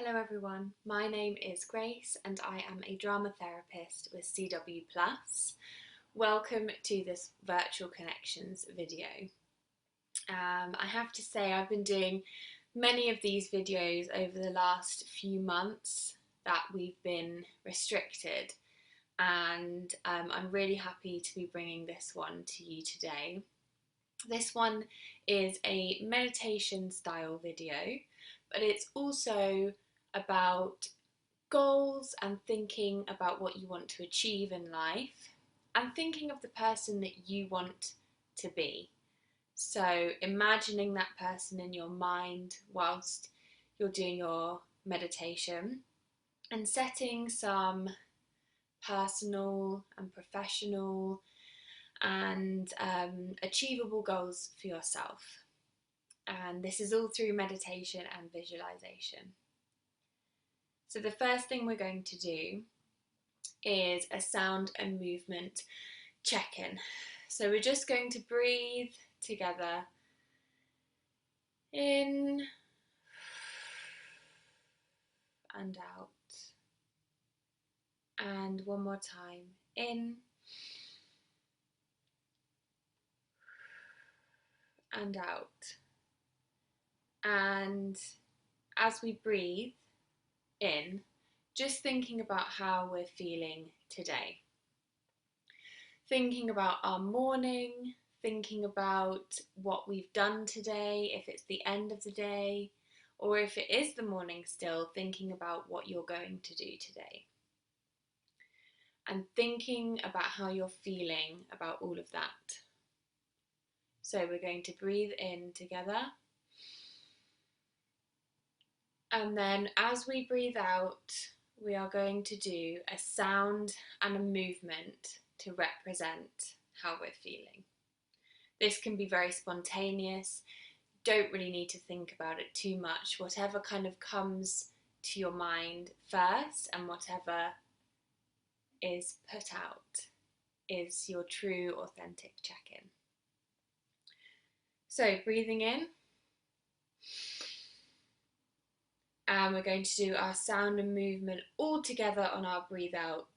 Hello everyone, my name is Grace and I am a drama therapist with CW+. Welcome to this Virtual Connections video. I have to say I've been doing many of these videos over the last few months that we've been restricted, and I'm really happy to be bringing this one to you today. This one is a meditation style video, but it's also about goals and thinking about what you want to achieve in life and thinking of the person that you want to be. So imagining that person in your mind whilst you're doing your meditation and setting some personal and professional and achievable goals for yourself. And this is all through meditation and visualization. So the first thing we're going to do is a sound and movement check-in. So we're just going to breathe together in and out, and one more time, in and out. And as we breathe in, just thinking about how we're feeling today. Thinking about our morning, thinking about what we've done today, if it's the end of the day, or if it is the morning still, thinking about what you're going to do today. And thinking about how you're feeling about all of that. So we're going to breathe in together. And then as we breathe out, we are going to do a sound and a movement to represent how we're feeling. This can be very spontaneous. Don't really need to think about it too much. Whatever kind of comes to your mind first and whatever is put out is your true, authentic check-in. So breathing in. And we're going to do our sound and movement all together on our breathe out.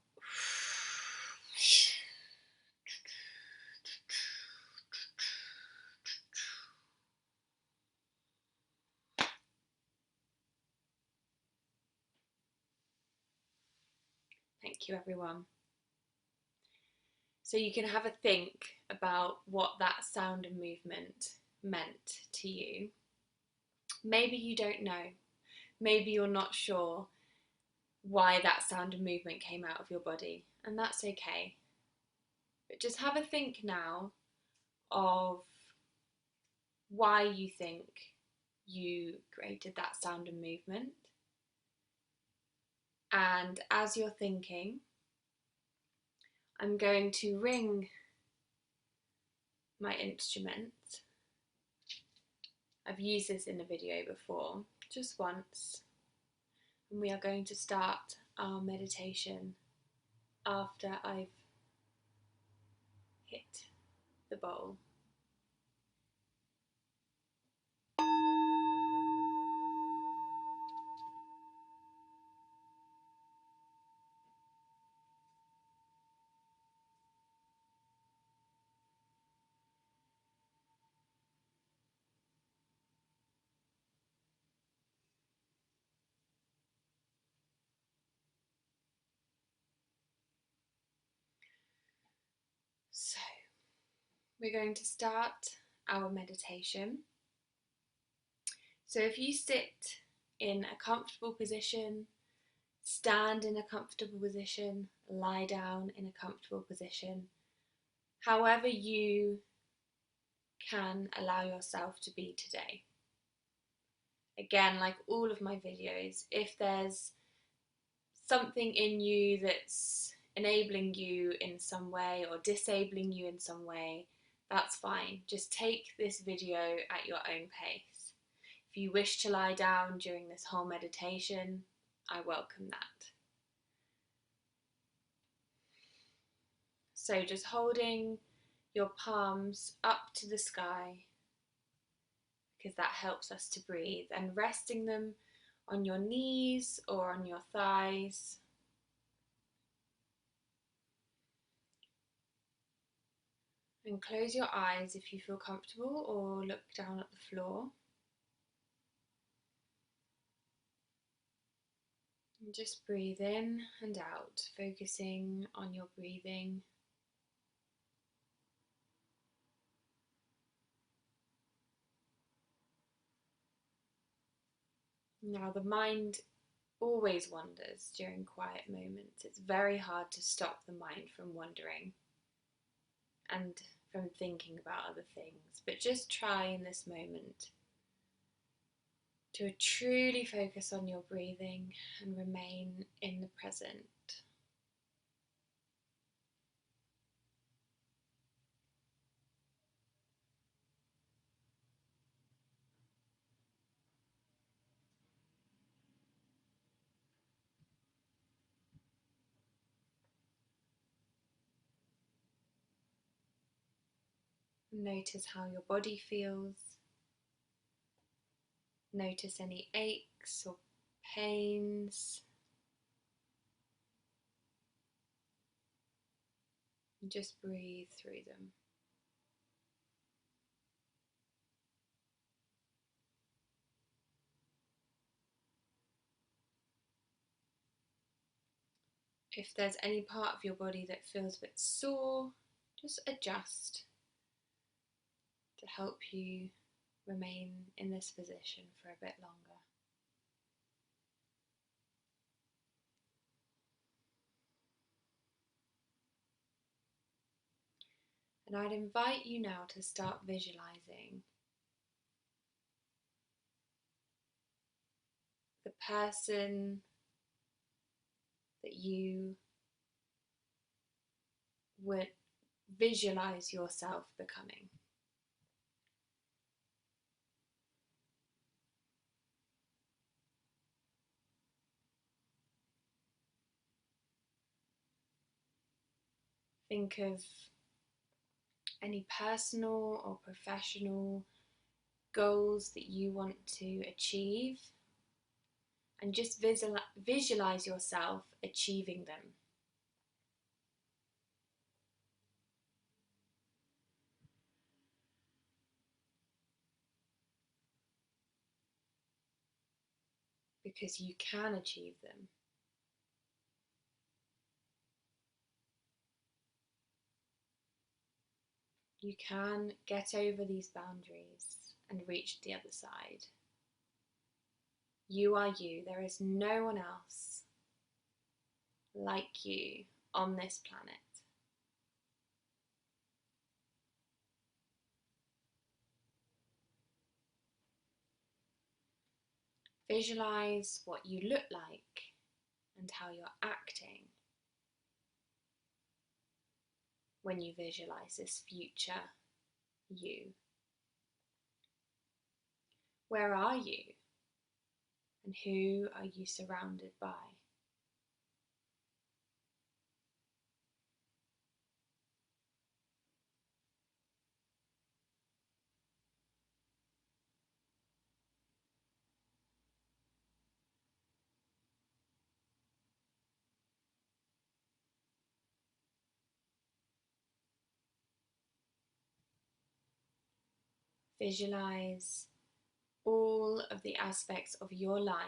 Thank you, everyone. So you can have a think about what that sound and movement meant to you. Maybe you don't know. Maybe you're not sure why that sound and movement came out of your body, and that's okay. But just have a think now of why you think you created that sound and movement. And as you're thinking, I'm going to ring my instrument. I've used this in a video before, just once. And we are going to start our meditation after I've hit the bowl. So, we're going to start our meditation. So if you sit in a comfortable position, stand in a comfortable position, lie down in a comfortable position, however you can allow yourself to be today. Again, like all of my videos, if there's something in you that's enabling you in some way or disabling you in some way, that's fine. Just take this video at your own pace. If you wish to lie down during this whole meditation, I welcome that. So just holding your palms up to the sky, because that helps us to breathe, and resting them on your knees or on your thighs. And close your eyes if you feel comfortable, or look down at the floor. And just breathe in and out, focusing on your breathing. Now, the mind always wanders during quiet moments. It's very hard to stop the mind from wandering and from thinking about other things. But just try in this moment to truly focus on your breathing and remain in the present. Notice how your body feels. Notice any aches or pains. And just breathe through them. If there's any part of your body that feels a bit sore, just adjust to help you remain in this position for a bit longer. And I'd invite you now to start visualizing the person that you would visualize yourself becoming. Think of any personal or professional goals that you want to achieve, and just visualize yourself achieving them. Because you can achieve them. You can get over these boundaries and reach the other side. You are you. There is no one else like you on this planet. Visualize what you look like and how you're acting when you visualize this future you. Where are you? And who are you surrounded by? Visualize all of the aspects of your life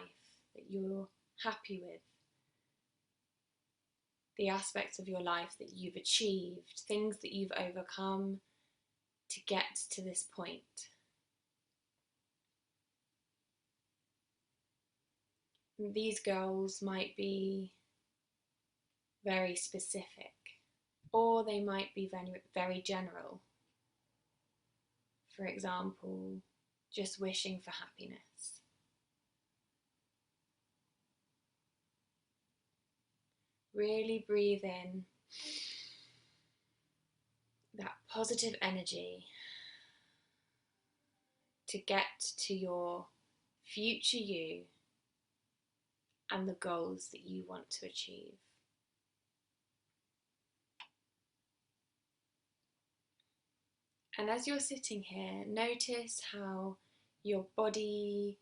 that you're happy with, the aspects of your life that you've achieved, things that you've overcome to get to this point. These goals might be very specific, or they might be very, very general. For example, just wishing for happiness. Really breathe in that positive energy to get to your future you and the goals that you want to achieve. And as you're sitting here, notice how your body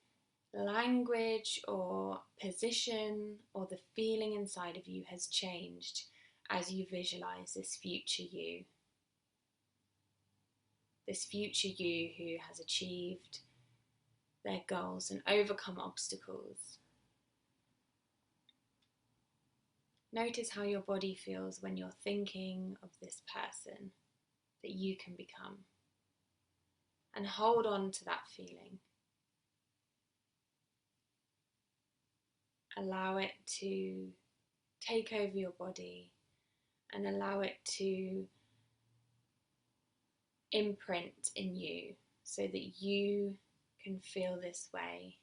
language or position or the feeling inside of you has changed as you visualize this future you. This future you who has achieved their goals and overcome obstacles. Notice how your body feels when you're thinking of this person that you can become. And hold on to that feeling. Allow it to take over your body and allow it to imprint in you so that you can feel this way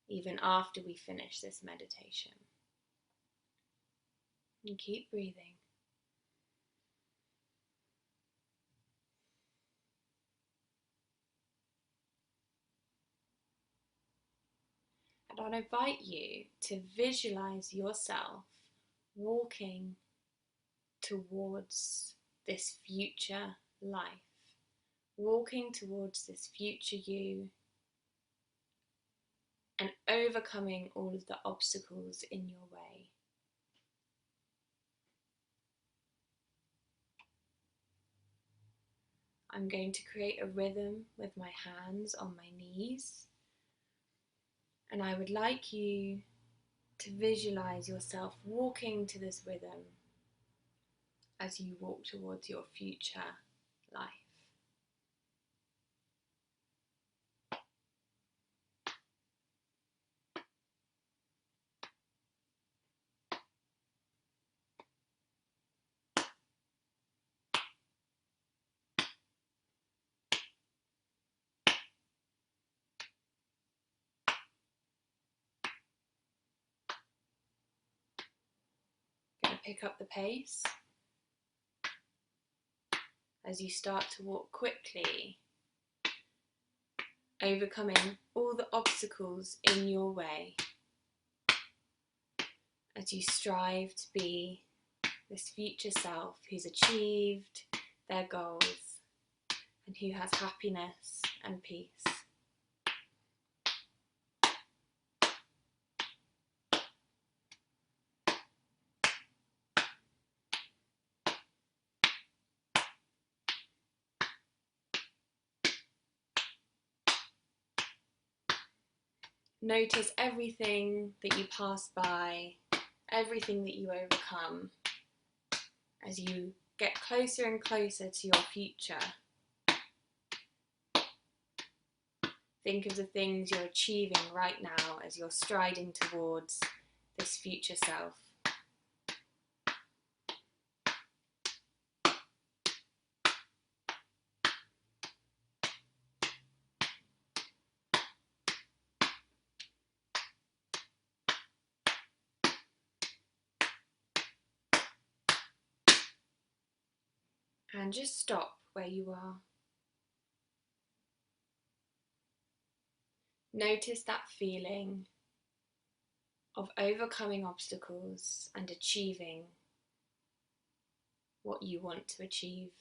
even after we finish this meditation. And keep breathing. And I'll invite you to visualize yourself walking towards this future life, walking towards this future you and overcoming all of the obstacles in your way. I'm going to create a rhythm with my hands on my knees, and I would like you to visualize yourself walking to this rhythm as you walk towards your future life. Going to pick up the pace as you start to walk quickly, overcoming all the obstacles in your way as you strive to be this future self who's achieved their goals and who has happiness and peace. Notice everything that you pass by, everything that you overcome as you get closer and closer to your future. Think of the things you're achieving right now as you're striding towards this future self. And just stop where you are. Notice that feeling of overcoming obstacles and achieving what you want to achieve.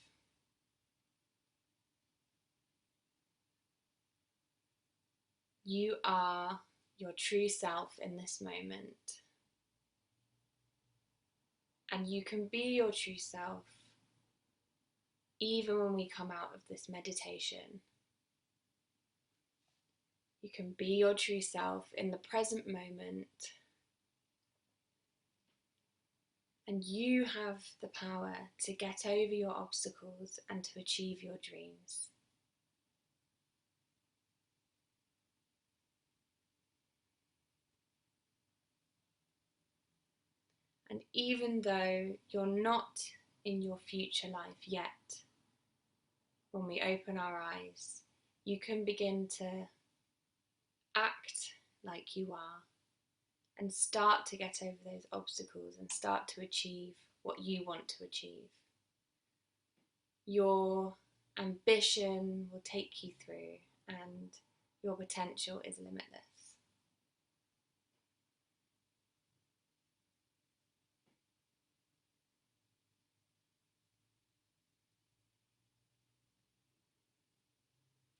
You are your true self in this moment. And you can be your true self even when we come out of this meditation. You can be your true self in the present moment. And you have the power to get over your obstacles and to achieve your dreams. And even though you're not in your future life yet, when we open our eyes, you can begin to act like you are and start to get over those obstacles and start to achieve what you want to achieve. Your ambition will take you through and your potential is limitless.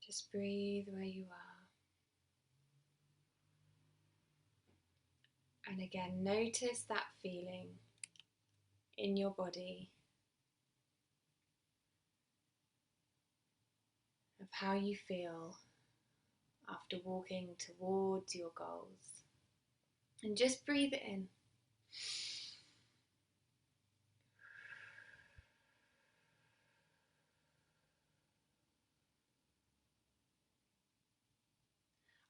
Just breathe where you are. And again, notice that feeling in your body of how you feel after walking towards your goals. And just breathe it in.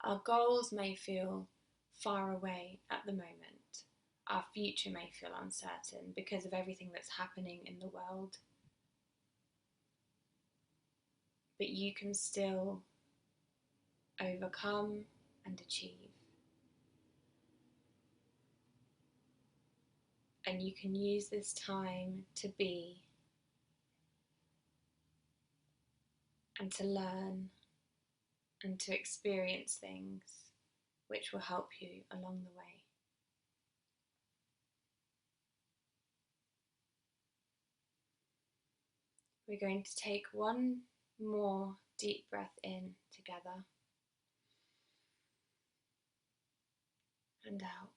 Our goals may feel far away at the moment. Our future may feel uncertain because of everything that's happening in the world. But you can still overcome and achieve. And you can use this time to be and to learn and to experience things which will help you along the way. We're going to take one more deep breath in together and out.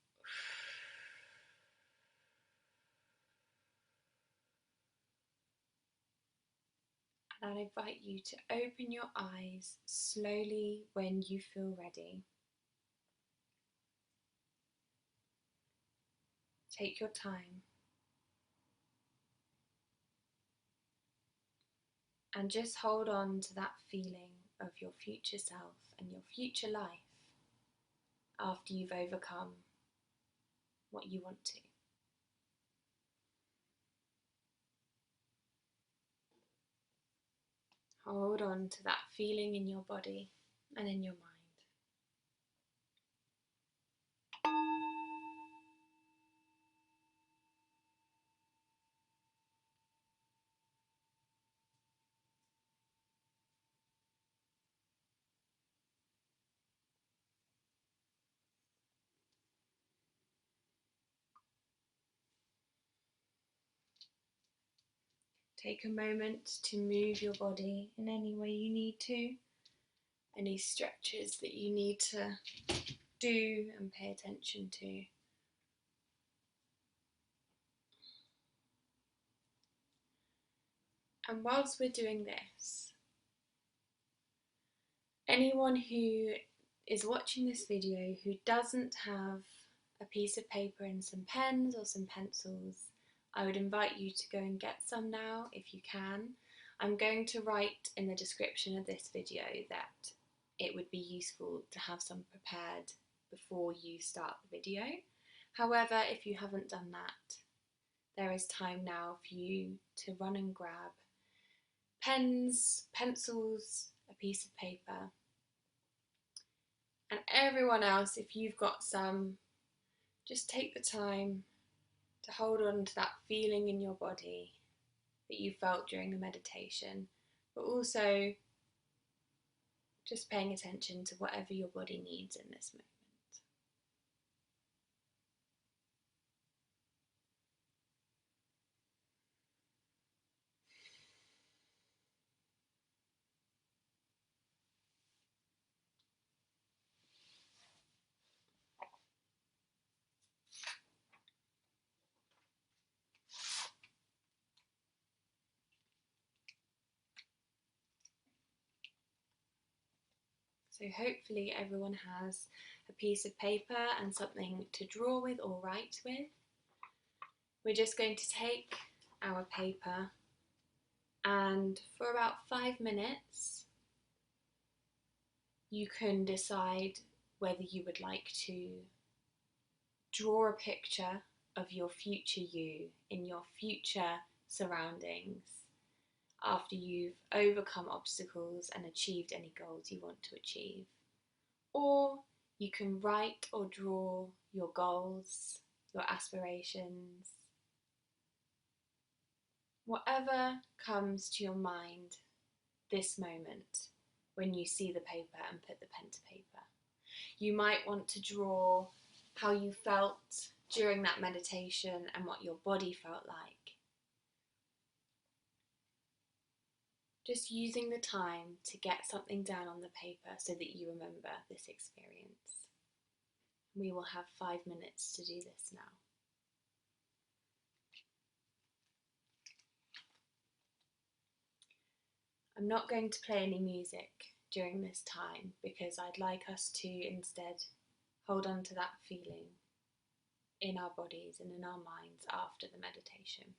And I invite you to open your eyes slowly when you feel ready. Take your time. And just hold on to that feeling of your future self and your future life after you've overcome what you want to. Hold on to that feeling in your body and in your mind. Take a moment to move your body in any way you need to, any stretches that you need to do and pay attention to. And whilst we're doing this, anyone who is watching this video who doesn't have a piece of paper and some pens or some pencils, I would invite you to go and get some now if you can. I'm going to write in the description of this video that it would be useful to have some prepared before you start the video. However, if you haven't done that, there is time now for you to run and grab pens, pencils, a piece of paper. And everyone else, if you've got some, just take the time to hold on to that feeling in your body that you felt during the meditation, but also just paying attention to whatever your body needs in this moment. So hopefully everyone has a piece of paper and something to draw with or write with. We're just going to take our paper and for about 5 minutes you can decide whether you would like to draw a picture of your future you in your future surroundings after you've overcome obstacles and achieved any goals you want to achieve. Or you can write or draw your goals, your aspirations, whatever comes to your mind this moment when you see the paper and put the pen to paper. You might want to draw how you felt during that meditation and what your body felt like. Just using the time to get something down on the paper so that you remember this experience. We will have 5 minutes to do this now. I'm not going to play any music during this time because I'd like us to instead hold on to that feeling in our bodies and in our minds after the meditation.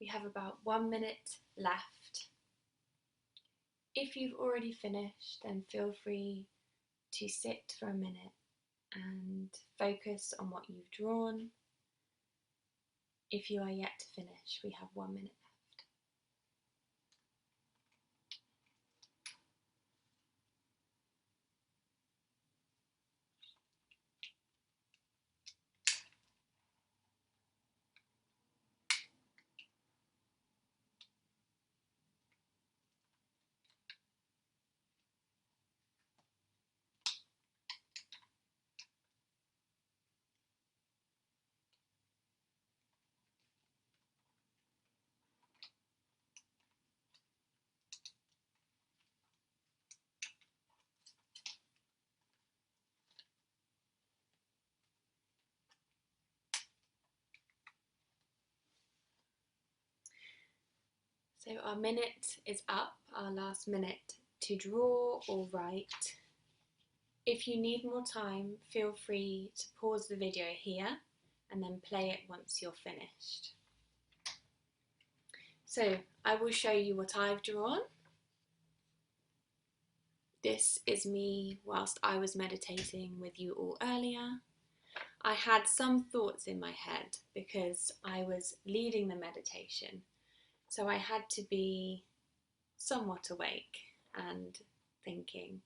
We have about 1 minute left. If you've already finished, then feel free to sit for a minute and focus on what you've drawn. If you are yet to finish, we have 1 minute left. So our minute is up, our last minute to draw or write. If you need more time, feel free to pause the video here and then play it once you're finished. So I will show you what I've drawn. This is me whilst I was meditating with you all earlier. I had some thoughts in my head because I was leading the meditation, so I had to be somewhat awake and thinking.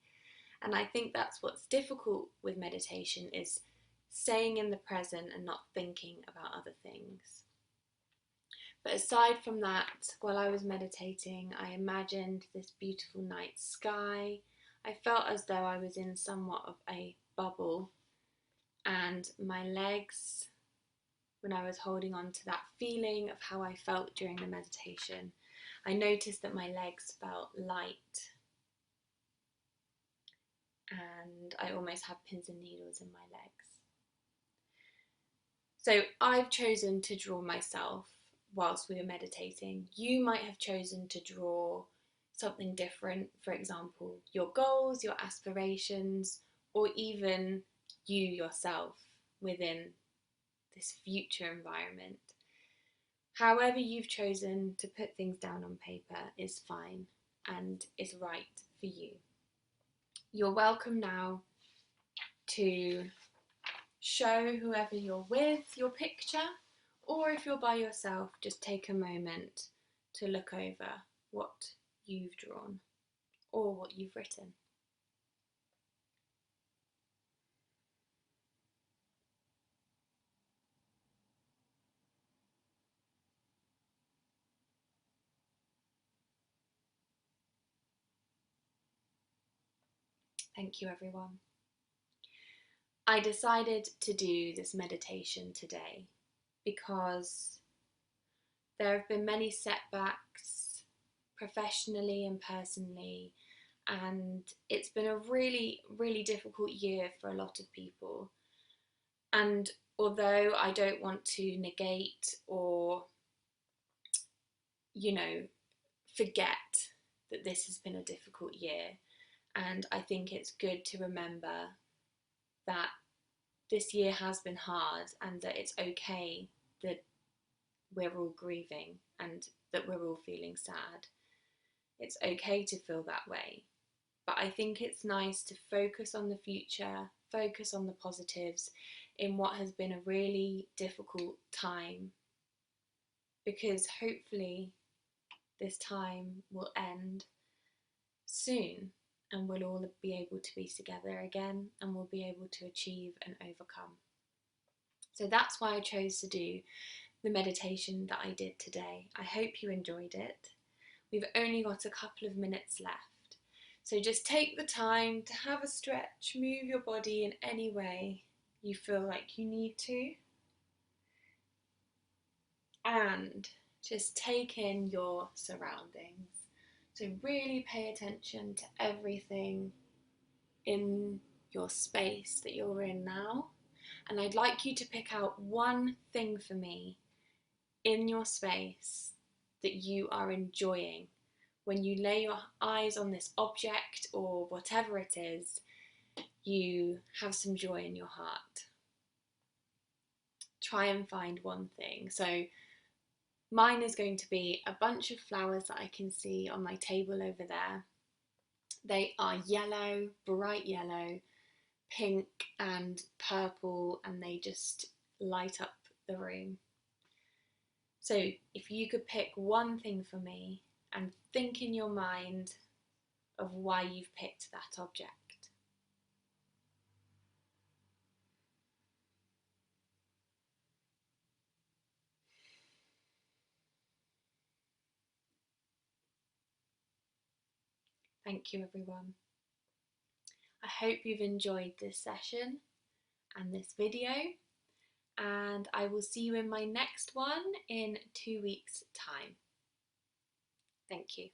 And I think that's what's difficult with meditation, is staying in the present and not thinking about other things. But aside from that, while I was meditating, I imagined this beautiful night sky. I felt as though I was in somewhat of a bubble, and my legs, when I was holding on to that feeling of how I felt during the meditation, I noticed that my legs felt light, and I almost had pins and needles in my legs. So I've chosen to draw myself whilst we were meditating. You might have chosen to draw something different, for example, your goals, your aspirations, or even you yourself within this future environment. However you've chosen to put things down on paper is fine and is right for you. You're welcome now to show whoever you're with your picture, or if you're by yourself, just take a moment to look over what you've drawn or what you've written. Thank you, everyone. I decided to do this meditation today because there have been many setbacks professionally and personally, and it's been a really, really difficult year for a lot of people. And although I don't want to negate or, forget that this has been a difficult year, and I think it's good to remember that this year has been hard and that it's okay that we're all grieving and that we're all feeling sad. It's okay to feel that way. But I think it's nice to focus on the future, focus on the positives in what has been a really difficult time, because hopefully this time will end soon and we'll all be able to be together again and we'll be able to achieve and overcome. So that's why I chose to do the meditation that I did today. I hope you enjoyed it. We've only got a couple of minutes left. So just take the time to have a stretch, move your body in any way you feel like you need to. And just take in your surroundings. So really pay attention to everything in your space that you're in now. And I'd like you to pick out one thing for me in your space that you are enjoying. When you lay your eyes on this object or whatever it is, you have some joy in your heart. Try and find one thing. So mine is going to be a bunch of flowers that I can see on my table over there. They are yellow, bright yellow, pink and purple, and they just light up the room. So if you could pick one thing for me and think in your mind of why you've picked that object. Thank you, everyone. I hope you've enjoyed this session and this video, and I will see you in my next one in 2 weeks' time. Thank you.